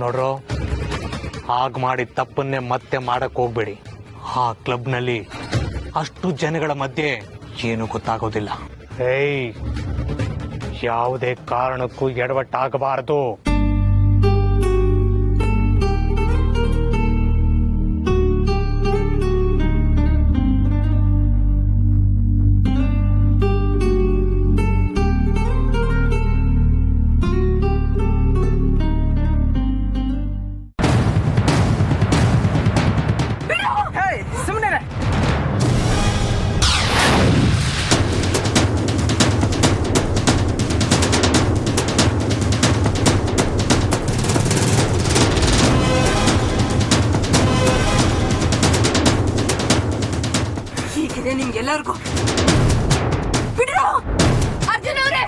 ನೋಡ್ರೋ, ಹಾಗೆ ಮಾಡಿದ ತಪ್ಪನ್ನೇ ಮತ್ತೆ ಮಾಡಕ್ ಹೋಗ್ಬೇಡಿ. ಆ ಕ್ಲಬ್ನಲ್ಲಿ ಅಷ್ಟು ಜನಗಳ ಮಧ್ಯೆ ಏನು ಗೊತ್ತಾಗೋದಿಲ್ಲ. ಏಯ್, ಯಾವುದೇ ಕಾರಣಕ್ಕೂ ಎಡವಟ್ಟಾಗಬಾರದು. ನಿಮ್ಗೆಲ್ಲರಿಗೂ ಬಿಡ್ರೋ. ಅರ್ಜುನ್ ಅವರೇ,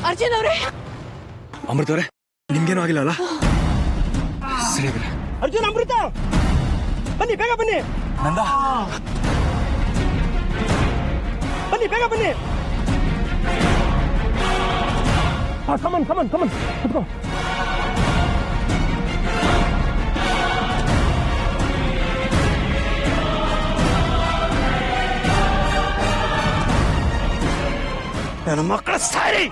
ಅರ್ಜುನ್ ಅವರೇ, ಅಮೃತ ಅವರೇ, ನಿಮ್ಗೇನು ಆಗಿಲ್ಲ ಅಲ್ಲ? ಸರಿ. ಅರ್ಜುನ್, ಅಮೃತ, ಬನ್ನಿ, ಬೇಗ ಬನ್ನಿ. ನಂದ, ಬನ್ನಿ, ಬೇಗ ಬನ್ನಿ. ಕಮನ್ ಕಮನ್ ಕಮನ್, ಕುತ್ಕೋ. ನನ್ನ ಮಕ್ಕಳ ಸಾರಿ.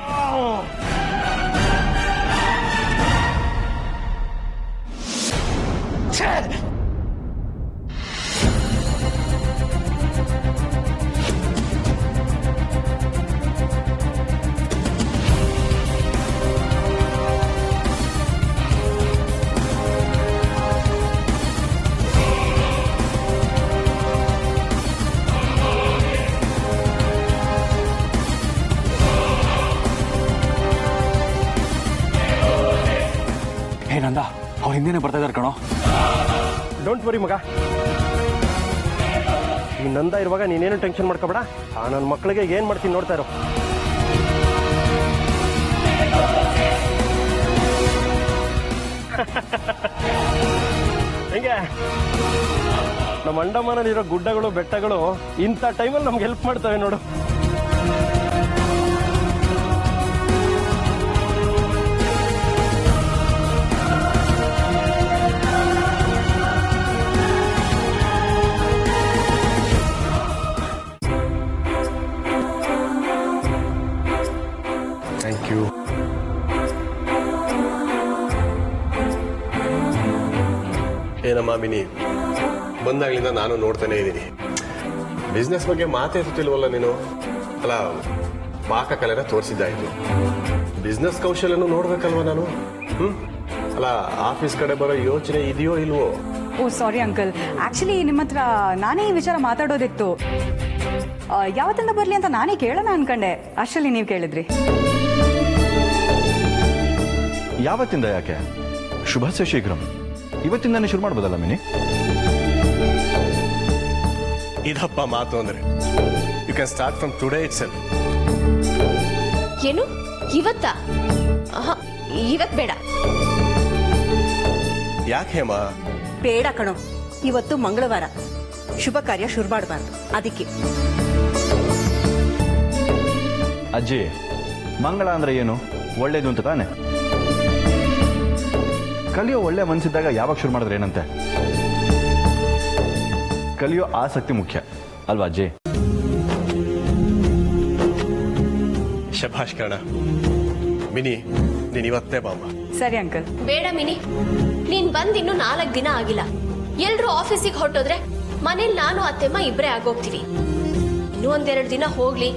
ನಂದ, ಅವ್ರ ಹಿಂದೆನೆ ಬರ್ತಾ ಇದಾರೆ ಕಣೋ. ಡೋಂಟ್ ವರಿ ಮಗ, ಈ ನಂದ ಇರುವಾಗ ನೀನೇನು ಟೆನ್ಷನ್ ಮಾಡ್ಕೋಬೇಡ. ನನ್ನ ಮಕ್ಕಳಿಗೆ ಏನ್ ಮಾಡ್ತೀನಿ ನೋಡ್ತಾ ಇರೋ. ಹೆಂಗೆ ನಮ್ಮ ಅಂಡಮಾನಲ್ಲಿರೋ ಗುಡ್ಡಗಳು ಬೆಟ್ಟಗಳು ಇಂಥ ಟೈಮಲ್ಲಿ ನಮ್ಗೆ ಹೆಲ್ಪ್ ಮಾಡ್ತವೆ ನೋಡು. Thank you. ಏನಮ್ಮ ಮಿನಿ, ಬಂದಾಗ್ಲಿಂದ ನಾನು ನೋಡ್ತಾನೆ ಇದ್ದೀನಿ. ಬಿಸ್ನೆಸ್ ಬಗ್ಗೆ ಮಾತೇ ಎತ್ತುತ್ತಿಲ್ವಲ್ಲ ನೀನು? ಅಲ್ಲ, ಪಾಕಕಲೆನ ತೋರಿಸಿದ್ದಾಯ್ತು, ಬಿಸ್ನೆಸ್ ಕೌಶಲ್ಯನೂ ನೋಡ್ಬೇಕಲ್ವ ನಾನು? ಅಲ್ಲ, ಆಫೀಸ್ ಕಡೆ ಬರೋ ಯೋಚನೆ ಇದೆಯೋ ಇಲ್ವೋ? ಓ ಸಾರಿ ಅಂಕಲ್, ಆಕ್ಚುಲಿ ನಿಮ್ಮ ಹತ್ರ ನಾನೇ ಈ ವಿಚಾರ ಮಾತಾಡೋದಿತ್ತು. ಯಾವತ್ತಿಂದ ಬರ್ಲಿ ಅಂತ ನಾನೇ ಕೇಳೋಣ ಅನ್ಕಂಡೆ, ಅಷ್ಟರಲ್ಲಿ ನೀವು ಕೇಳಿದ್ರಿ. ಯಾವತ್ತಿಂದ? ಯಾಕೆ? ಶುಭಾಶಯ ಶೀಘ್ರಂ. ಇವತ್ತಿಂದಾನೇ ಶುರು ಮಾಡ್ಬೋದಲ್ಲ ಮಿನಿ? ಇದಪ್ಪ ಮಾತು ಅಂದ್ರೆ. You can start from today itself. ಏನು ಇವತ್ತಾ? ಇವತ್ ಬೇಡ. ಯಾಕೆ ಹೇಮ? ಬೇಡ ಕಣೋ, ಇವತ್ತು ಮಂಗಳವಾರ, ಶುಭ ಕಾರ್ಯ ಶುರು ಮಾಡಬಾರ್ದು, ಅದಕ್ಕೆ. ಅಜ್ಜಿ, ಮಂಗಳ ಅಂದ್ರೆ ಏನು? ಒಳ್ಳೇದು ಅಂತ ತಾನೆ? ಕಲಿಯೋ ಒಳ್ಳೆ ಮನಸ್ಸಿದ್ದಾಗ ಯಾವಾಗ ಶುರು ಮಾಡಿದ್ರೆ ಏನಂತೆ? ಕಲಿಯೋ ಆಸಕ್ತಿ ಮುಖ್ಯ ಅಲ್ವಾ ಅಜ್ಜಿ? ಶಭಾಷ್ ಕಣ. ಮಿನಿ, ನೀನ್ ಇವತ್ತೇ ಬಾಮ್ಮ. ಸರಿ ಅಂಕಲ್. ಬೇಡ ಮಿನಿ, ನೀನ್ ಬಂದ್ ಇನ್ನು 4 ದಿನ ಆಗಿಲ್ಲ. ಎಲ್ರು ಆಫೀಸಿಗೆ ಹೊರಟೋದ್ರೆ ಮನೇಲಿ ನಾನು ಅತ್ತೆಮ್ಮ ಇಬ್ರೇ ಆಗೋಗ್ತೀವಿ. ಇನ್ನೂ 1-2 ದಿನ ಹೋಗ್ಲಿ.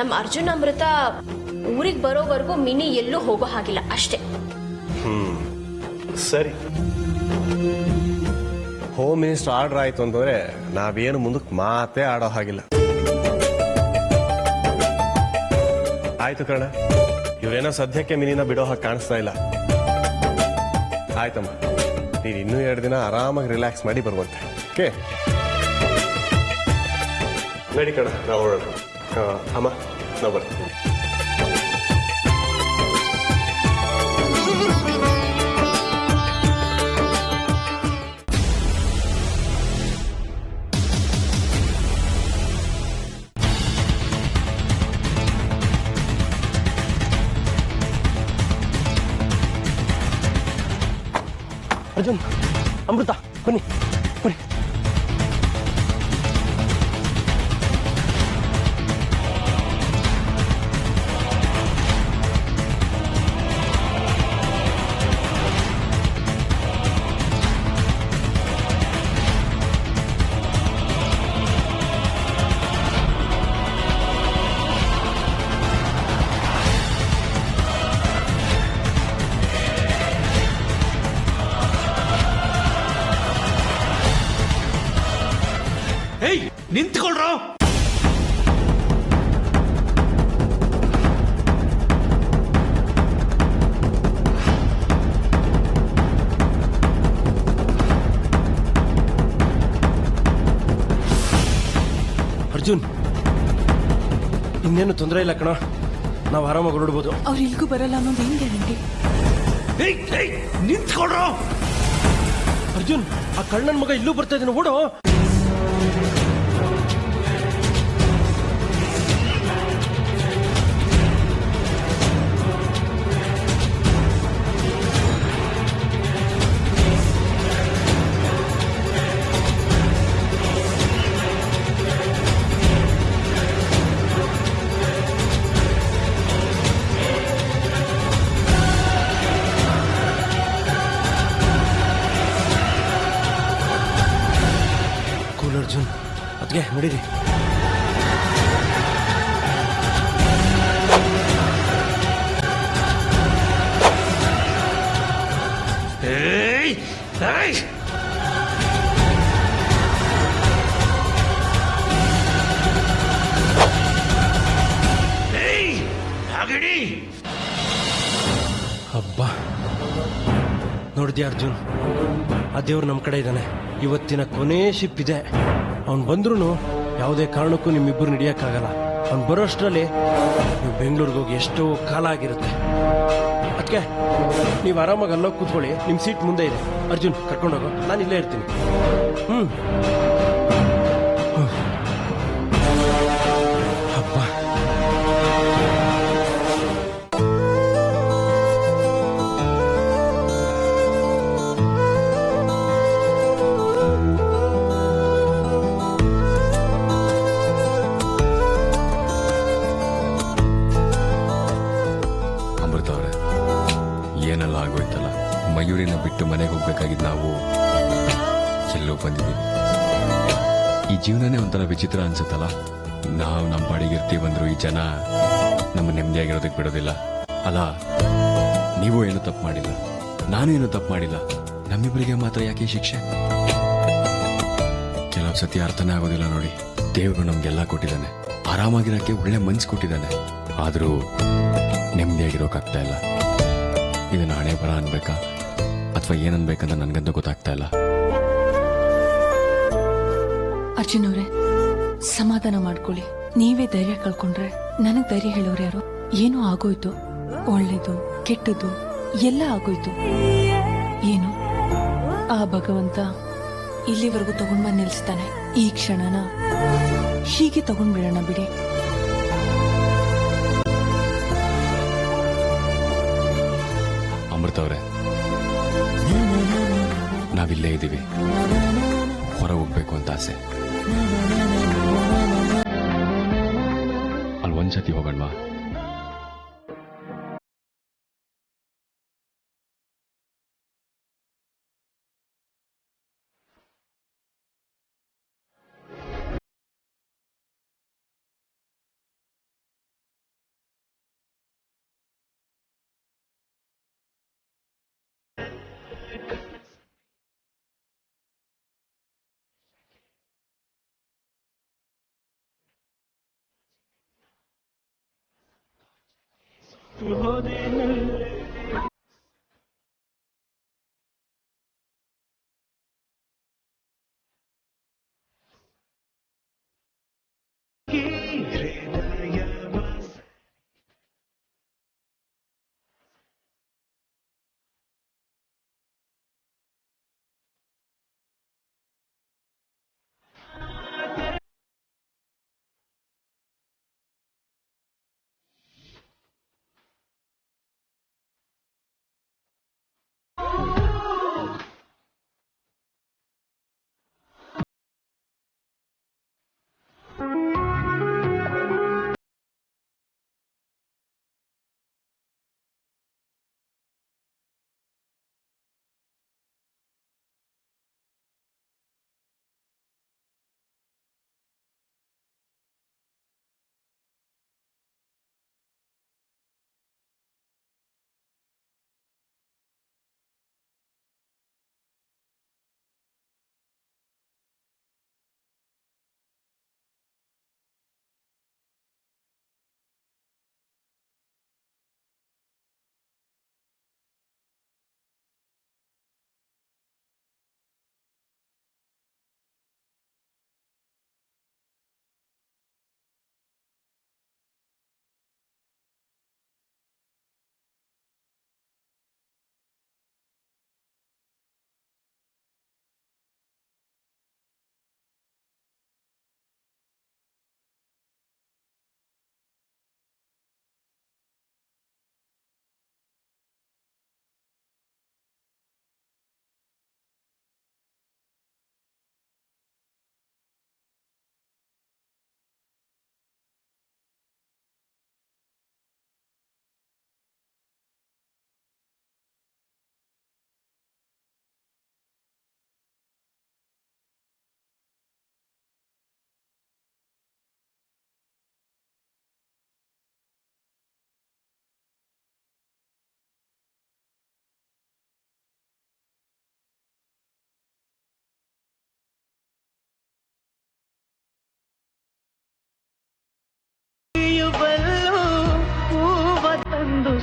ನಮ್ಮ ಅರ್ಜುನ್ ಅಮೃತ ಊರಿಗೆ ಬರೋವರೆಗೂ ಮಿನಿ ಎಲ್ಲೂ ಹೋಗೋ ಹಾಗಿಲ್ಲ ಅಷ್ಟೇ. ಸರಿ. ಹೋಮ್ ಮಿನಿಸ್ಟರ್ ಆರ್ಡರ್ ಆಯ್ತು ಅಂತಂದ್ರೆ ನಾವೇನು ಮುಂದಕ್ಕೆ ಮಾತೇ ಆಡೋ ಹಾಗಿಲ್ಲ. ಆಯ್ತು ಕಣ, ಇವ್ರೇನೋ ಸದ್ಯಕ್ಕೆ ಮಿನಿನ ಬಿಡೋ ಹಾಗೆ ಕಾಣಿಸ್ತಾ ಇಲ್ಲ. ಆಯ್ತಮ್ಮ, ನೀನು ಇನ್ನೂ 2 ದಿನ ಆರಾಮಾಗಿ ರಿಲ್ಯಾಕ್ಸ್ ಮಾಡಿ ಬರುವಂತೆ. ಓಕೆ, ನಡಿ ಕಣ, ನಾವು ಹೊರಡೋಣ. ಅಮ್ಮ, ನಾವು ಬರ್ತೀವಿ. ಅರ್ಜುನ್, ಅಮೃತ, ಬನ್ನಿ ಬನ್ನಿ. ನಿಂತ್ಕೊಳ್ರೋ. ಅರ್ಜುನ್, ಇನ್ನೇನು ತೊಂದರೆ ಇಲ್ಲ ಕಣ, ನಾವು ಆರಾಮಾಗಿ ಹೊರಡ್ಬೋದು. ಅವ್ರು ಇಲ್ಗೂ ಬರಲ್ಲ ಅನ್ನೋದು ಏನ್ ಗ್ಯಾರಂಟಿ? ನಿಂತ್ಕೊಳ್ರೋ. ಅರ್ಜುನ್, ಆ ಕಳ್ಳನ ಮಗ ಇಲ್ಲೂ ಬರ್ತಾ ಇದ್ದಾನೆ, ಓಡೋ. ಅರ್ಜುನ್, ಅದಕ್ಕೆ ನಡೀರಿ. ಹಬ್ಬ, ನೋಡಿದ್ಯಾ ಅರ್ಜುನ್, ಆ ದೇವ್ರು ನಮ್ಮ ಕಡೆ ಇದ್ದಾನೆ. ಇವತ್ತಿನ ಕೊನೆ ಶಿಪ್ ಇದೆ. ಅವನು ಬಂದ್ರೂ ಯಾವುದೇ ಕಾರಣಕ್ಕೂ ನಿಮ್ಮಿಬ್ಬರು ನಡೆಯಕ್ಕಾಗಲ್ಲ. ಅವ್ನು ಬರೋಷ್ಟರಲ್ಲಿ ನೀವು ಬೆಂಗಳೂರಿಗೆ ಹೋಗಿ ಎಷ್ಟೋ ಕಾಲ ಆಗಿರುತ್ತೆ. ಅದಕ್ಕೆ ನೀವು ಆರಾಮಾಗಿ ಅಲ್ಲೋಗಿ ಕೂತ್ಕೊಳ್ಳಿ, ನಿಮ್ಮ ಸೀಟ್ ಮುಂದೆ ಇದೆ. ಅರ್ಜುನ್, ಕರ್ಕೊಂಡೋಗು, ನಾನು ಇಲ್ಲೇ ಇರ್ತೀನಿ. ಹಬ್ಬ. ಏನೆಲ್ಲ ಆಗೋಯ್ತಲ್ಲ. ಮಯೂರಿನ ಬಿಟ್ಟು ಮನೆಗೆ ಹೋಗ್ಬೇಕಾಗಿದ್ದು ನಾವು ಎಲ್ಲೋ ಬಂದಿದ್ದೀವಿ. ಈ ಜೀವನನೇ ಒಂಥರ ವಿಚಿತ್ರ ಅನ್ಸುತ್ತಲ್ಲ. ನಾವು ನಮ್ಮ ಪಾಡಿಗೆ ಇರ್ತೀವಂದ್ರು ಈ ಜನ ನಮ್ಮ ನೆಮ್ಮದಿಯಾಗಿರೋದಕ್ಕೆ ಬಿಡೋದಿಲ್ಲ ಅಲ್ಲ. ನೀವು ಏನು ತಪ್ಪು ಮಾಡಿಲ್ಲ, ನಾನು ಏನು ತಪ್ಪು ಮಾಡಿಲ್ಲ, ನಮ್ಮಿಬ್ಬರಿಗೆ ಮಾತ್ರ ಯಾಕೆ ಶಿಕ್ಷೆ? ಕೆಲವು ಸತಿ ಅರ್ಥನೇ ಆಗೋದಿಲ್ಲ ನೋಡಿ. ದೇವರು ನಮ್ಗೆಲ್ಲ ಕೊಟ್ಟಿದ್ದಾನೆ, ಆರಾಮಾಗಿರೋಕ್ಕೆ ಒಳ್ಳೆ ಮನ್ಸು ಕೊಟ್ಟಿದ್ದಾನೆ, ಆದರೂ ನೆಮ್ಮದಿಯಾಗಿರೋಕ್ಕಾಗ್ತಾ ಇಲ್ಲ. ಇದನ್ನ ಹಣೆ ಬರ ಅನ್ಬೇಕಾ ಅಥವಾ ಏನನ್ಬೇಕಂತ ನನ್ಗಂತೂ ಗೊತ್ತಾಗ್ತಾ ಇಲ್ಲ. ಅರ್ಜುನ್ ಅವರೇ, ಸಮಾಧಾನ ಮಾಡ್ಕೊಳ್ಳಿ. ನೀವೇ ಧೈರ್ಯ ಕಳ್ಕೊಂಡ್ರೆ ನನಗ್ ಧೈರ್ಯ ಹೇಳೋರು ಯಾರು? ಏನೋ ಆಗೋಯ್ತು, ಒಳ್ಳೇದು ಕೆಟ್ಟದ್ದು ಎಲ್ಲ ಆಗೋಯ್ತು. ಏನು ಆ ಭಗವಂತ ಇಲ್ಲಿವರೆಗೂ ತಗೊಂಡ್ ಬಂದ್ ನಿಲ್ಸ್ತಾನೆ. ಈ ಕ್ಷಣನ ಹೀಗೆ ತಗೊಂಡ್ಬಿಡೋಣ ಬಿಡಿ. ಅಮೃತ ಅವರೇ, ನಾವಿಲ್ಲೇ ಇದ್ದೀವಿ. ಹೊರ ಹೋಗ್ಬೇಕು ಅಂತ ಆಸೆ. ಅಲ್ಲಿ ಒಂದ್ಸತಿ ಹೋಗೋಣವಾ?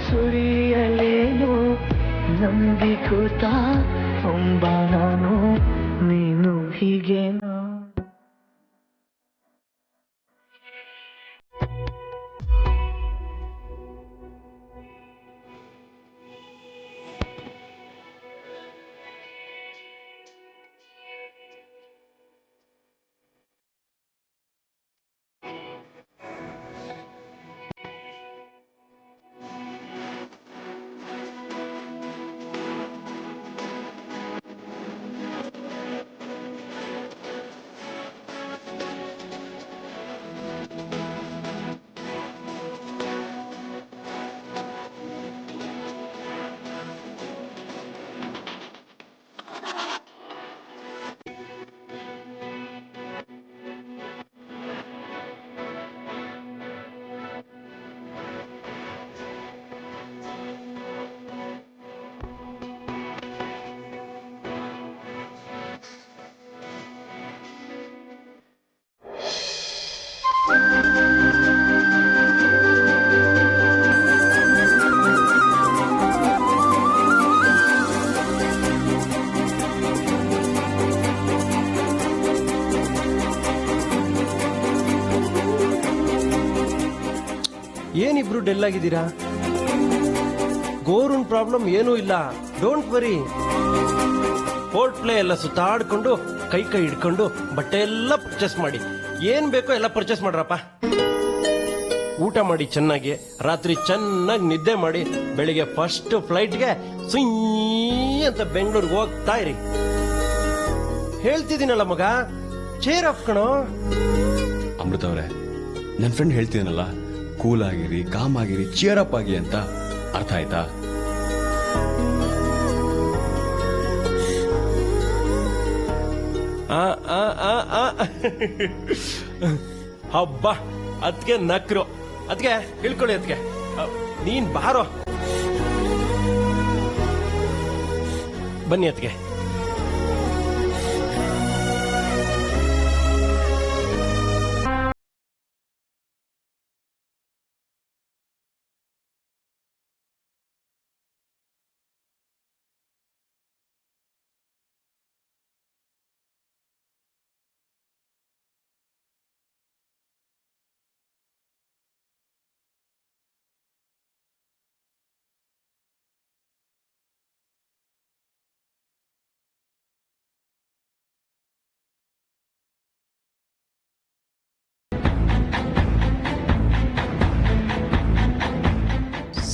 ಸುರಿಯಲೇನು ನಂಬಿಕೂತ ನಾನು ನೀನು ಹೀಗೇನು ಏನಿಬ್ರು ಡೆಲ್ ಆಗಿದ್ದೀರಾ? ಗೋರುನ್ ಪ್ರಾಬ್ಲಮ್ ಏನೂ ಇಲ್ಲ, ಡೋಂಟ್ ವರಿ. ಪೋರ್ಟ್ ಪ್ಲೇ ಎಲ್ಲ ಸುತ್ತಾಡ್ಕೊಂಡು ಕೈ ಹಿಡ್ಕೊಂಡು ಬಟ್ಟೆ ಎಲ್ಲ ಪರ್ಚೇಸ್ ಮಾಡಿ, ಏನ್ ಬೇಕೋ ಎಲ್ಲ ಪರ್ಚೇಸ್ ಮಾಡ್ರಪ್ಪ. ಊಟ ಮಾಡಿ ಚೆನ್ನಾಗಿ, ರಾತ್ರಿ ಚೆನ್ನಾಗಿ ನಿದ್ದೆ ಮಾಡಿ, ಬೆಳಿಗ್ಗೆ ಫಸ್ಟ್ ಫ್ಲೈಟ್ಗೆ ಸುಯ್ ಅಂತ ಬೆಂಗಳೂರಿಗೆ ಹೋಗ್ತಾ ಇರಿ. ಹೇಳ್ತಿದ್ದೀನಲ್ಲ ಮಗ, ಚೇರ್ ಅಪ್ ಕಣೋ. ಅಮೃತ ಅವರೇ, ನನ್ನ ಫ್ರೆಂಡ್ ಹೇಳ್ತೀನಲ್ಲ, ಕೂಲ್ ಆಗಿರಿ, ಕಾಮ್ ಆಗಿರಿ, ಚೇರ್ ಅಪ್ ಆಗಿ ಅಂತ. ಅರ್ಥ ಆಯ್ತಾ? ಹಬ್ಬ, ಅದಕ್ಕೆ ನಕ್ರು. ಅದಕ್ಕೆ ಹೇಳ್ಕೊಳ್ಳಿ, ಅದಕ್ಕೆ ನೀನ್ ಬಾರೋ, ಬನ್ನಿ ಅದಕ್ಕೆ.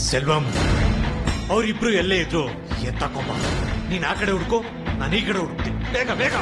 ಸೆಲ್ವಂ, ಅವರಿಬ್ರು ಎಲ್ಲೇ ಇದ್ರು ಎತ್ತಕೊಂಬ. ನೀನ್ ಆ ಕಡೆ ಹುಡ್ಕೋ, ನಾನು ಈ ಕಡೆ ಹುಡುಕ್ತೀನಿ. ಬೇಗ ಬೇಗ.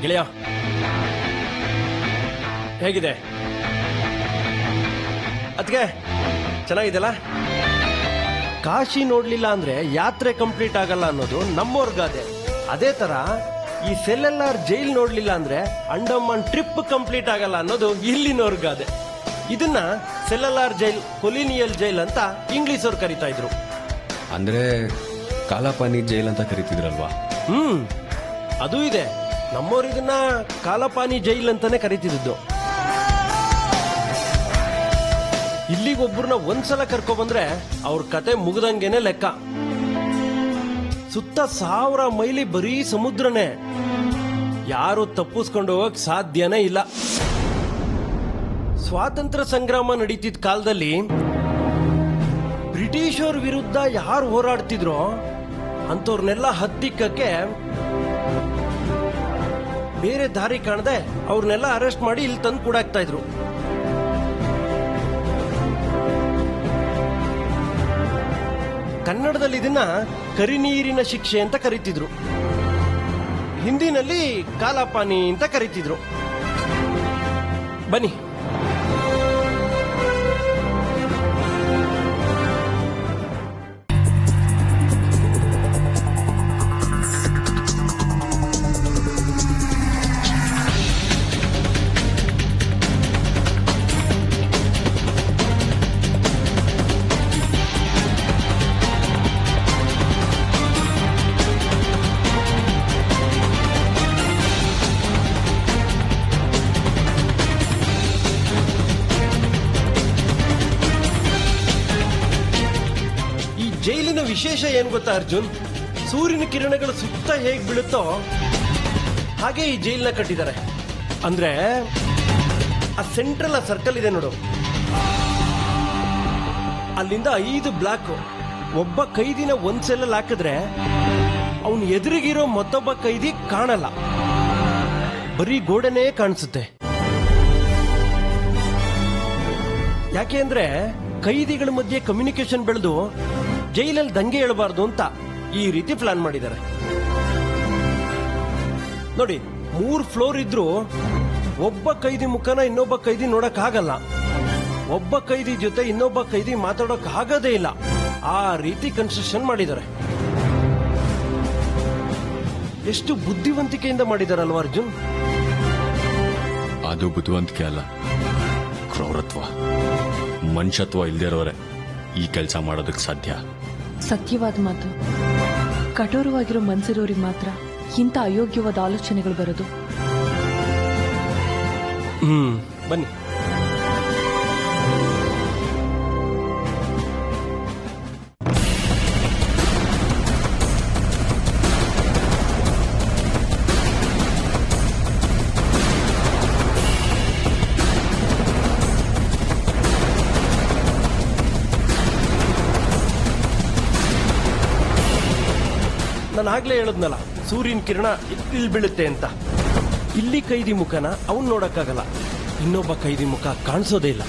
ಗೆಳೆಯ ಹೇಗಿದೆ? ಅದ್ಕೆ ಚೆನ್ನಾಗಿದೆಲ್ಲ. ಕಾಶಿ ನೋಡ್ಲಿಲ್ಲ ಅಂದ್ರೆ ಯಾತ್ರೆ ಕಂಪ್ಲೀಟ್ ಆಗಲ್ಲ ಅನ್ನೋದು ನಮ್ಮವ್ರಗಾದೆ. ಅದೇ ತರ ಈ ಸೆಲ್ಯುಲಾರ್ ಜೈಲ್ ನೋಡ್ಲಿಲ್ಲ ಅಂದ್ರೆ ಅಂಡಮಾನ್ ಟ್ರಿಪ್ ಕಂಪ್ಲೀಟ್ ಆಗಲ್ಲ ಅನ್ನೋದು ಇಲ್ಲಿನವ್ರಗಾದೆ. ಇದನ್ನ ಸೆಲ್ಯುಲಾರ್ ಜೈಲ್, ಕೊಲಿನಿಯಲ್ ಜೈಲ್ ಅಂತ ಇಂಗ್ಲಿಷ್ ಅವ್ರು ಕರಿತಾ ಇದ್ರು. ಅಂದ್ರೆ ಕಾಲಾಪಾನಿ ಜೈಲ್ ಅಂತ ಕರಿತಿದ್ರಲ್ವಾ? ಅದು ಇದೆ. ನಮ್ಮವ್ರು ಇದನ್ನ ಕಾಲಪಾನಿ ಜೈಲ್ ಅಂತಾನೆ ಕರಿತಿದ್ದು. ಇಲ್ಲಿಗೊಬ್ಬರನ್ನ ಒಂದ್ಸಲ ಕರ್ಕೊ ಬಂದ್ರೆ ಅವ್ರ ಕತೆ ಮುಗ್ದಂಗೆನೆ ಲೆಕ್ಕ. ಸುತ್ತ 1000 ಮೈಲಿ ಬರೀ ಸಮುದ್ರನೇ. ಯಾರು ತಪ್ಪಿಸ್ಕೊಂಡು ಹೋಗಕ್ ಸಾಧ್ಯನೇ ಇಲ್ಲ. ಸ್ವಾತಂತ್ರ್ಯ ಸಂಗ್ರಾಮ ನಡೀತಿದ್ದ ಕಾಲದಲ್ಲಿ ಬ್ರಿಟಿಷರ ವಿರುದ್ಧ ಯಾರು ಹೋರಾಡ್ತಿದ್ರೋ ಅಂತವ್ರನ್ನೆಲ್ಲ ಹತ್ತಿಕ್ಕಕ್ಕೆ ಬೇರೆ ದಾರಿ ಕಾಣದೆ ಅವ್ರನ್ನೆಲ್ಲ ಅರೆಸ್ಟ್ ಮಾಡಿ ಇಲ್ಲಿ ತಂದು ಕೂಡಾಕ್ತಾ ಇದ್ರು. ಕನ್ನಡದಲ್ಲಿ ಇದನ್ನ ಕರಿನೀರಿನ ಶಿಕ್ಷೆ ಅಂತ ಕರೀತಿದ್ರು. ಹಿಂದಿನಲ್ಲಿ ಕಾಲಾಪಾನಿ ಅಂತ ಕರೀತಿದ್ರು. ಬನ್ನಿ. ಜೈಲಿನ ವಿಶೇಷ ಏನ್ ಗೊತ್ತಾ ಅರ್ಜುನ್? ಸೂರ್ಯನ ಕಿರಣಗಳು ಸುತ್ತ ಹೇಗ್ ಬೀಳುತ್ತೋ ಹಾಗೆ ಈ ಜೈಲ್ನ ಕಟ್ಟಿದ್ದಾರೆ. ಅಂದ್ರೆ ಆ ಸೆಂಟ್ರಲ್ ಸರ್ಕಲ್ ಇದೆ ನೋಡು, ಅಲ್ಲಿಂದ 5 ಬ್ಲಾಕ್. ಒಬ್ಬ ಕೈದಿನ ಒಂದ್ ಸೆಲ್ಲಲ್ಲಿ ಹಾಕಿದ್ರೆ ಅವನ್ ಎದುರಿಗಿರೋ ಮತ್ತೊಬ್ಬ ಕೈದಿ ಕಾಣಲ್ಲ, ಬರೀ ಗೋಡೆನೇ ಕಾಣಿಸುತ್ತೆ. ಯಾಕೆ ಅಂದ್ರೆ ಕೈದಿಗಳ ಮಧ್ಯೆ ಕಮ್ಯುನಿಕೇಶನ್ ಬೆಳೆದು ಜೈಲಲ್ಲಿ ದಂಗೆ ಹೇಳಬಾರ್ದು ಅಂತ ಈ ರೀತಿ ಪ್ಲಾನ್ ಮಾಡಿದ್ದಾರೆ. ನೋಡಿ, 3 ಫ್ಲೋರ್ ಇದ್ರೂ ಒಬ್ಬ ಕೈದಿ ಮುಖನ ಇನ್ನೊಬ್ಬ ಕೈದಿ ನೋಡಕ್ ಆಗಲ್ಲ, ಒಬ್ಬ ಕೈದಿ ಜೊತೆ ಇನ್ನೊಬ್ಬ ಕೈದಿ ಮಾತಾಡೋಕ್ ಆಗೋದೇ ಇಲ್ಲ. ಆ ರೀತಿ ಕನ್ಸ್ಟ್ರಕ್ಷನ್ ಮಾಡಿದ್ದಾರೆ. ಎಷ್ಟು ಬುದ್ಧಿವಂತಿಕೆಯಿಂದ ಮಾಡಿದಾರಲ್ವಾ ಅರ್ಜುನ್? ಅದು ಬುದ್ಧಿವಂತಿಕೆ ಅಲ್ಲ, ಕ್ರೌರತ್ವ. ಮನುಷ್ಯತ್ವ ಇಲ್ದೇ ಇರೋರೆ ಈ ಕೆಲಸ ಮಾಡೋದಕ್ಕೆ ಸಾಧ್ಯ. ಸತ್ಯವಾದ ಮಾತು. ಕಠೋರವಾಗಿರೋ ಮನ್ಸಿರೋರಿಗೆ ಮಾತ್ರ ಇಂಥ ಅಯೋಗ್ಯವಾದ ಆಲೋಚನೆಗಳು ಬರೋದು. ಬನ್ನಿ. ನಾನು ಆಗ್ಲೇ ಹೇಳದ್ನಲ್ಲ, ಸೂರ್ಯನ ಕಿರಣ ಇಲ್ಲಿ ಬೀಳುತ್ತೆ ಅಂತ. ಇಲ್ಲಿ ಕೈದಿ ಮುಖನ ಅವನ್ ನೋಡಕ್ಕಾಗಲ್ಲ, ಇನ್ನೊಬ್ಬ ಕೈದಿ ಮುಖ ಕಾಣಿಸೋದೇ ಇಲ್ಲ.